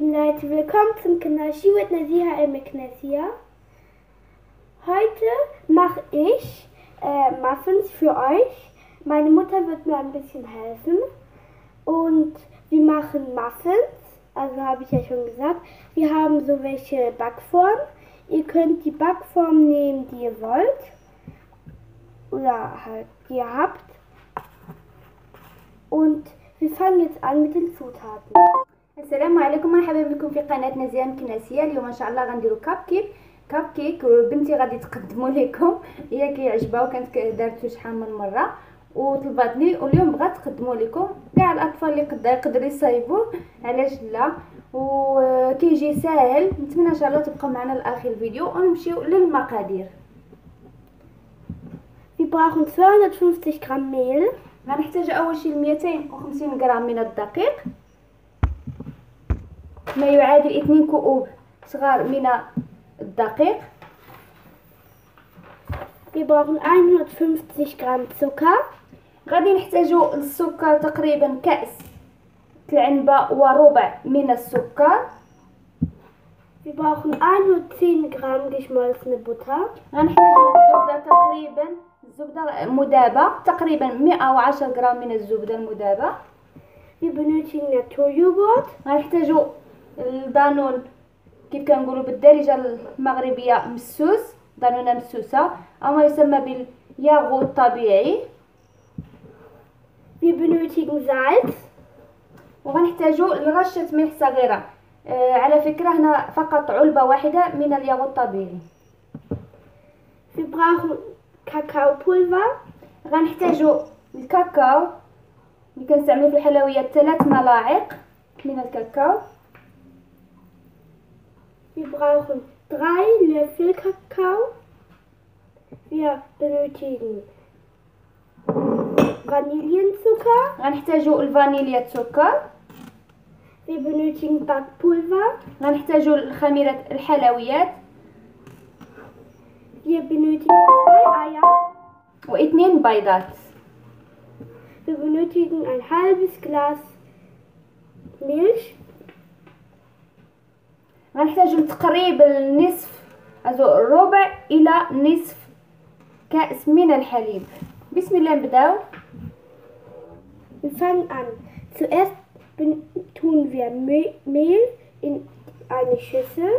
lieben Leute, willkommen zum Kanal Shiwet Naziha El Meknesia. Heute mache ich Muffins für euch. Meine Mutter wird mir ein bisschen helfen. Und wir machen Muffins, also habe ich ja schon gesagt. Wir haben so welche Backform. Ihr könnt die Backform nehmen, die ihr wollt. Oder halt, die ihr habt. Und wir fangen jetzt an mit den Zutaten. السلام عليكم، مرحبا بكم في قناه نزيها مكناسيه. اليوم ان شاء الله غنديروا كاب كيك وبنتي غادي تقدموا لكم. هي كيعجبها وكانت دارته شحال من مره وطلباتني، واليوم بغات تقدموا لكم. كاع الاطفال اللي يقدروا يصايبوه، علاش لا؟ وكيجي ساهل. نتمنى ان شاء الله تبقوا معنا لاخر الفيديو ونمشيو للمقادير. Wir brauchen 250 Gramm Mehl. غنحتاج اول شيء 250 غرام من الدقيق، ما يعادل 2 كوب صغار من الدقيق. Wir brauchen 150 Gramm Zucker. غادي نحتاجو السكر تقريبا كأس العنبة وربع من السكر. Wir brauchen 110 Gramm geschmolzene Butter. غنحتاجو الزبدة تقريبا الزبدة مذابة، تقريبا 110 غرام من الزبدة المذابة. Wir benötigen Naturjoghurt. غنحتاجو الدانون، كيف كنقولوا بالدارجة المغربية مسوس، دانونة مسوسة أو ما يسمى بالياغورت الطبيعي. Wir benötigen Salz. وغنحتاجو رشة ملح صغيرة. على فكرة هنا فقط علبة واحدة من الياغورت الطبيعي. Wir brauchen Kakaopulver. غنحتاجو الكاكاو اللي كنستعملو في الحلويات 3 ملاعق من الكاكاو. Wir brauchen 3 Löffel Kakao. Wir benötigen Vanillenzucker. غنحتاجو الفانيليا السكر. Wir benötigen Backpulver. غنحتاجو خميرة الحلويات. Wir benötigen 2 Eier و2 بيضات. Wir benötigen ein halbes Glas Milch. غنحتاجو تقريبا نصف، ربع إلى نصف كأس من الحليب. بسم الله نبداو. Wir fangen an. Zuerst tun wir Mehl in eine Schüssel.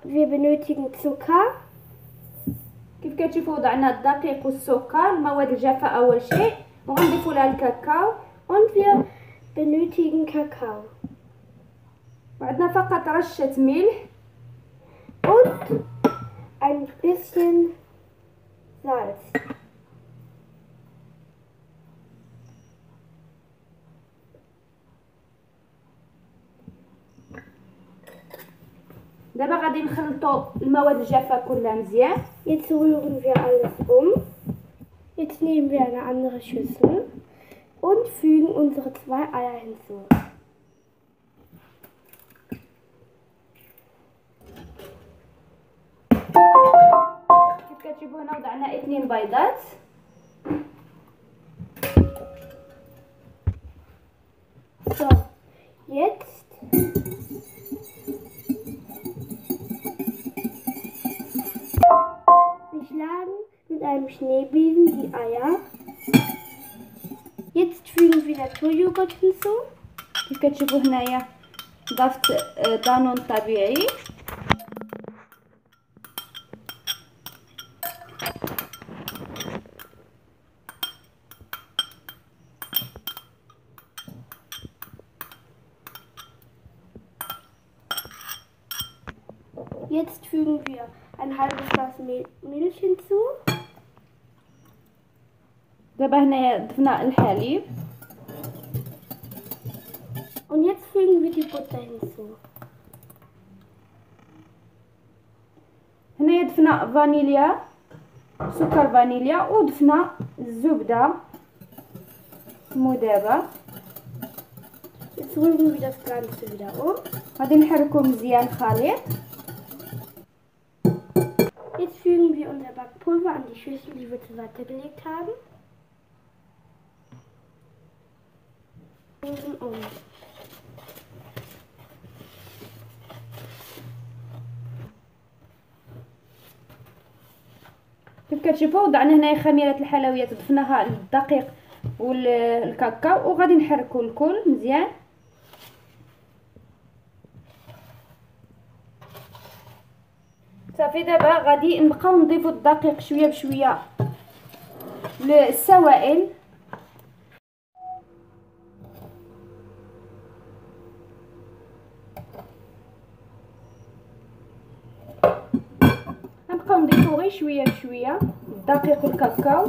Wir benötigen Zucker. كيف كتشوفوا وضعنا الدقيق والسكر، المواد الجافة أول شيء، وغنضيفوا لها الكاكاو. Und wir benötigen Kakao. وعندنا فقط رشة ملح und ein bisschen Salz. دابا غادي نخلطوا المواد الجافة كلها مزيان. Jetzt rühren wir alles um. Jetzt nehmen wir eine andere Schüssel und fügen unsere 2 Eier hinzu. كيف كتشوفوا هنا وضعنا 2 بيضات. So, jetzt wir schlagen mit einem Schneebesen die Eier. Jetzt fügen wir Naturjoghurt hinzu. كيف كتشوفوا هنايا ضفت دانون طبيعي. Jetzt fügen wir ein halbes Glas Milch hinzu. دابا هنايا ضفنا الحليب. Und jetzt fügen wir die Butter hinzu. هنايا ضفنا فانيليا، سكر فانيليا، وضفنا الزبدة مذابة. Jetzt rühren wir das Ganze wieder um. غادي نحركو مزيان الخليط. Jetzt fügen wir unser Backpulver Backpulver an die Schüssel, die wir zur Seite gelegt haben. Rühren um. كيف كتشوفوا وضعنا هنايا خميره الحلويات، ضفناها الدقيق والكاكاو وغادي نحركوا الكل مزيان. صافي دابا غادي نبقاو نضيفوا الدقيق شويه بشويه للسوائل. غنبقاو نضيفوا غير شويه بشويه الدقيق والكاكاو.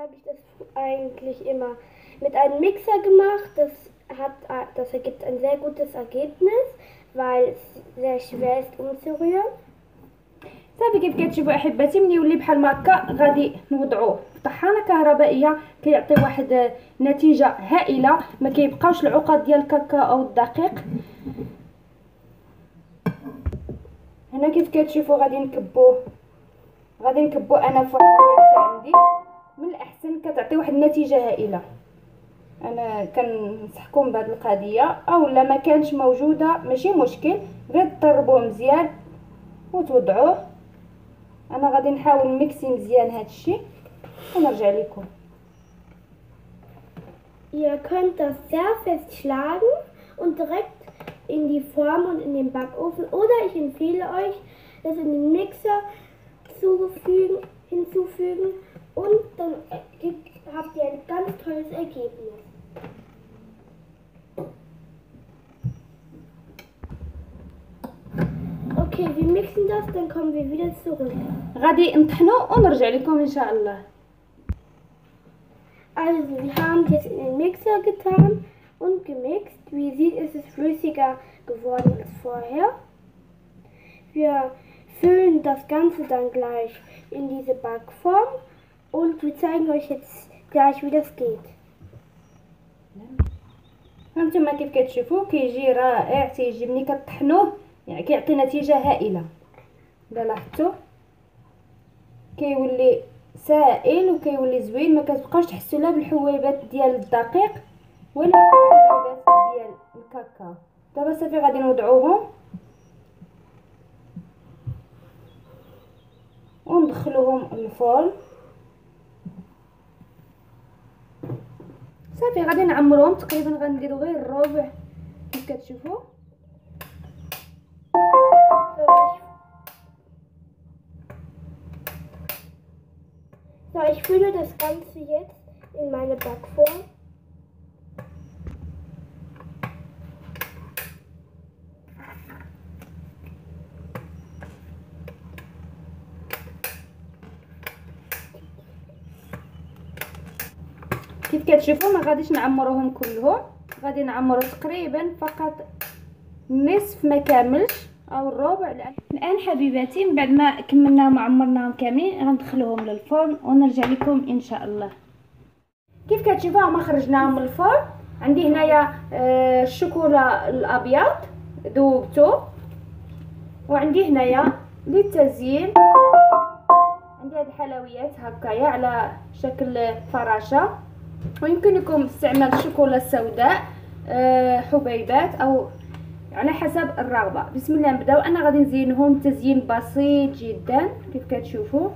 Habe ich das eigentlich immer mit einem Mixer gemacht. Das ergibt ein sehr gutes Ergebnis, weil es sehr schwer ist umzurühren. صافي كيف كتشوفوا احباتي ملي يولي بحال هكا غادي نوضعوه في طحانه كهربائيه كيعطي واحد نتيجه هائله، ما كيبقاوش العقد ديال الكاكاو او الدقيق. هنا كيف كتشوفوا غادي نكبوه انا في واحد الميكس عندي. من الاحسن كتعطي واحد النتيجه هائله. انا كنصحكم بهذه القضيه، او لا ما كانش موجوده ماشي مشكل، غير تطربوه مزيان وتوضعوه. انا غادي نحاول نميكسي مزيان هذا الشيء ونرجع لكم. Ihr könnt das sehr fest schlagen und direkt in die Form und in den Backofen, oder ich empfehle euch, das in den Mixer hinzufügen und dann habt ihr ein ganz tolles Ergebnis. Okay, wir mixen das, dann kommen wir wieder zurück. غادي نطحنوا ونرجع لكم ان شاء الله. Also, wir haben es jetzt in den Mixer getan und gemixt. Wie ihr seht, ist es flüssiger geworden als vorher. Wir füllen das Ganze dann gleich in diese Backform und wir zeigen euch jetzt gleich, wie das geht. هانتوما كيف كتشوفوا كيجي رائع، تيجي ملي كطحنوه يعني كيعطي نتيجه هائله. اذا لاحظتوا كيولي سائل وكيولي زوين، ما كتبقاوش تحسوا لا بالحويبات ديال الدقيق ولا بالحويبات ديال الكاكاو. دابا صافي غادي نوضعوهم وندخلوهم الفرن. صافي غادي نعمروهم تقريبا، غنديروا غير الربع كيف كتشوفوا. So, ich fülle das Ganze jetzt in meine Backform. كيف كتشوفوا ما غاديش نعمروهم كلهم، غادي نعمرو تقريبا فقط نصف ما كاملش او الربع. الان حبيباتي من بعد ما كملناهم وعمرناهم كاملين غندخلوهم للفرن ونرجع لكم ان شاء الله. كيف كتشوفوا هما خرجناهم من الفرن. عندي هنايا الشوكولا الابيض ذوبتو، وعندي هنايا للتزيين عندي هاد الحلويات هكايا على شكل فراشه، ويمكن لكم استعمال الشوكولا السوداء حبيبات او على حسب الرغبه. بسم الله نبداو. انا غادي نزينهم تزيين بسيط جدا كيف كتشوفوا.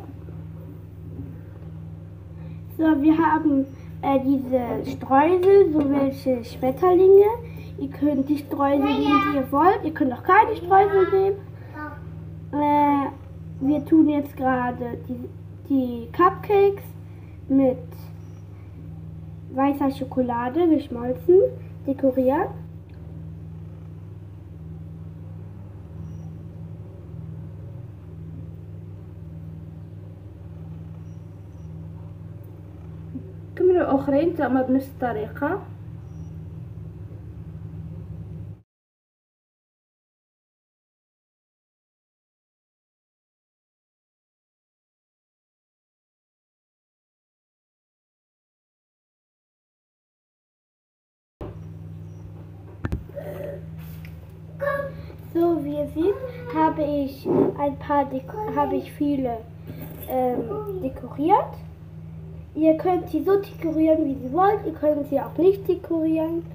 So, wir haben diese Streusel, so welche Schmetterlinge. Ihr könnt die Streusel nehmen, die ihr wollt. Ihr könnt auch keine Streusel nehmen. Wir tun jetzt gerade die Cupcakes mit weißer Schokolade geschmolzen dekorieren. كملوا اخرين تما بنفس الطريقه. So wie ihr seht, habe ich viele dekoriert. Ihr könnt sie so dekorieren, wie ihr wollt. Ihr könnt sie auch nicht dekorieren.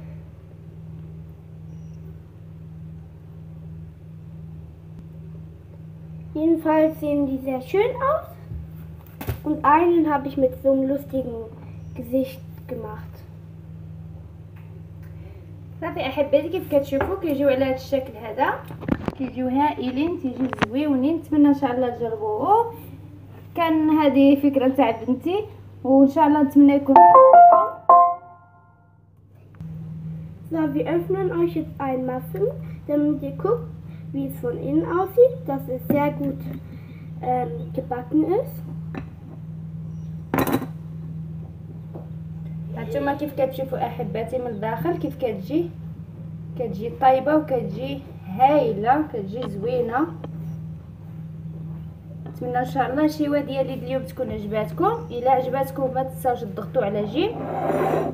Jedenfalls sehen die sehr schön aus. Und einen habe ich mit so einem lustigen Gesicht gemacht. صافي احبائي، كيف كتشوفوا كيجيو على هذا الشكل هذا، كيجيو هائلين، تيجيو زويونين. نتمنى ان شاء الله تجربوه. كان هذه فكره تاع بنتي وان شاء الله نتمنى يكون So, wir öffnen euch jetzt einen Muffin, damit ihr guckt, wie es von innen aussieht, dass es sehr gut gebacken ist. هانتوما كيف كتشوفوا احباتي من الداخل كيف كتجي طايبه وكتجي هايله، كتجي زوينه. نتمنى ان شاء الله الشيوه ديالي اليوم تكون عجباتكم. الا عجباتكم ما تنساوش تضغطوا على جيم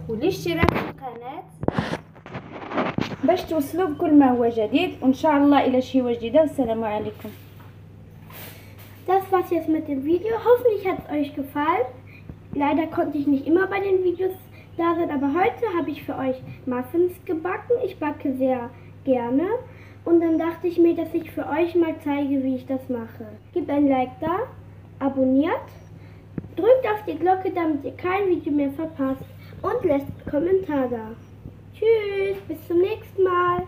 والاشتراك في القناه باش توصلوا بكل ما هو جديد، وان شاء الله الى شيوه جديده. والسلام عليكم. Das war's jetzt mit dem Video. Hoffentlich hat es euch gefallen. Leider konnte ich nicht immer bei den Videos da sein, aber heute habe ich für euch Muffins gebacken. Ich backe sehr gerne und dann dachte ich mir, dass ich für euch mal zeige, wie ich das mache. Gebt ein Like da, abonniert, drückt auf die Glocke, damit ihr kein Video mehr verpasst und lasst einen Kommentar da. Tschüss, bis zum nächsten Mal.